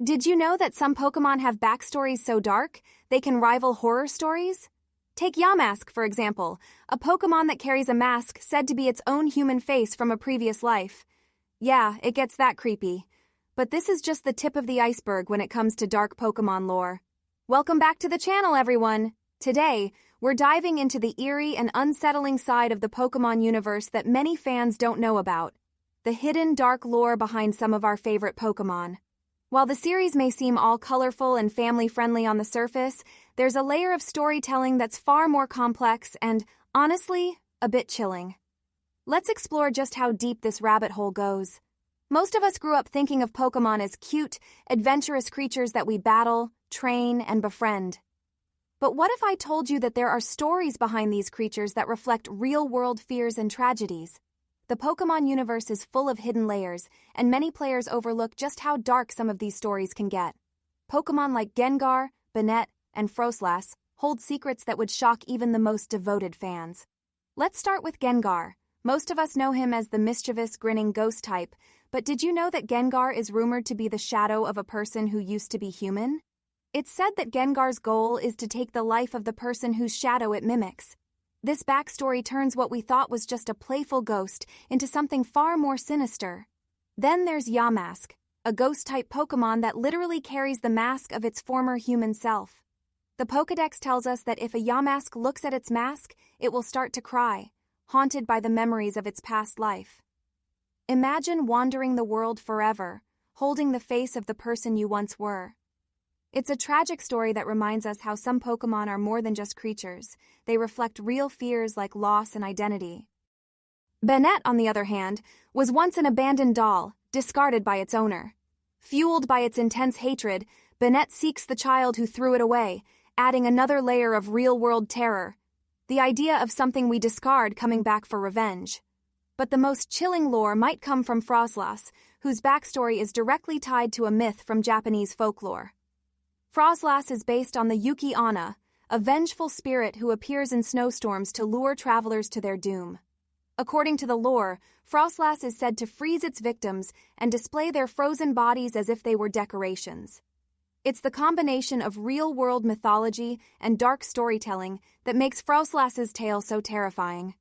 Did you know that some Pokémon have backstories so dark they can rival horror stories? Take Yamask, for example, a Pokémon that carries a mask said to be its own human face from a previous life. Yeah, it gets that creepy. But this is just the tip of the iceberg when it comes to dark Pokémon lore. Welcome back to the channel, everyone! Today, we're diving into the eerie and unsettling side of the Pokémon universe that many fans don't know about. The hidden dark lore behind some of our favorite Pokémon. While the series may seem all colorful and family-friendly on the surface, there's a layer of storytelling that's far more complex and, honestly, a bit chilling. Let's explore just how deep this rabbit hole goes. Most of us grew up thinking of Pokémon as cute, adventurous creatures that we battle, train, and befriend. But what if I told you that there are stories behind these creatures that reflect real-world fears and tragedies? The Pokémon universe is full of hidden layers, and many players overlook just how dark some of these stories can get. Pokémon like Gengar, Banette, and Froslass hold secrets that would shock even the most devoted fans. Let's start with Gengar. Most of us know him as the mischievous, grinning ghost type, but did you know that Gengar is rumored to be the shadow of a person who used to be human? It's said that Gengar's goal is to take the life of the person whose shadow it mimics. This backstory turns what we thought was just a playful ghost into something far more sinister. Then there's Yamask, a ghost-type Pokémon that literally carries the mask of its former human self. The Pokédex tells us that if a Yamask looks at its mask, it will start to cry, haunted by the memories of its past life. Imagine wandering the world forever, holding the face of the person you once were. It's a tragic story that reminds us how some Pokémon are more than just creatures. They reflect real fears like loss and identity. Banette, on the other hand, was once an abandoned doll, discarded by its owner. Fueled by its intense hatred, Banette seeks the child who threw it away, adding another layer of real-world terror. The idea of something we discard coming back for revenge. But the most chilling lore might come from Froslass, whose backstory is directly tied to a myth from Japanese folklore. Froslass is based on the Yuki Onna, a vengeful spirit who appears in snowstorms to lure travelers to their doom. According to the lore, Froslass is said to freeze its victims and display their frozen bodies as if they were decorations. It's the combination of real-world mythology and dark storytelling that makes Froslass's tale so terrifying.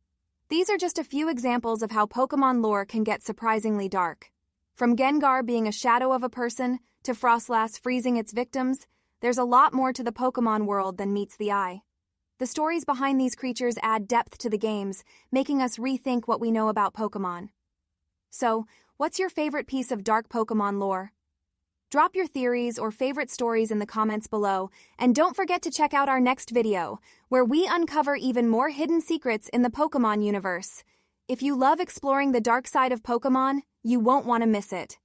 These are just a few examples of how Pokémon lore can get surprisingly dark. From Gengar being a shadow of a person to Froslass freezing its victims, there's a lot more to the Pokémon world than meets the eye. The stories behind these creatures add depth to the games, making us rethink what we know about Pokémon. So, what's your favorite piece of dark Pokémon lore? Drop your theories or favorite stories in the comments below, and don't forget to check out our next video, where we uncover even more hidden secrets in the Pokémon universe. If you love exploring the dark side of Pokémon, you won't want to miss it.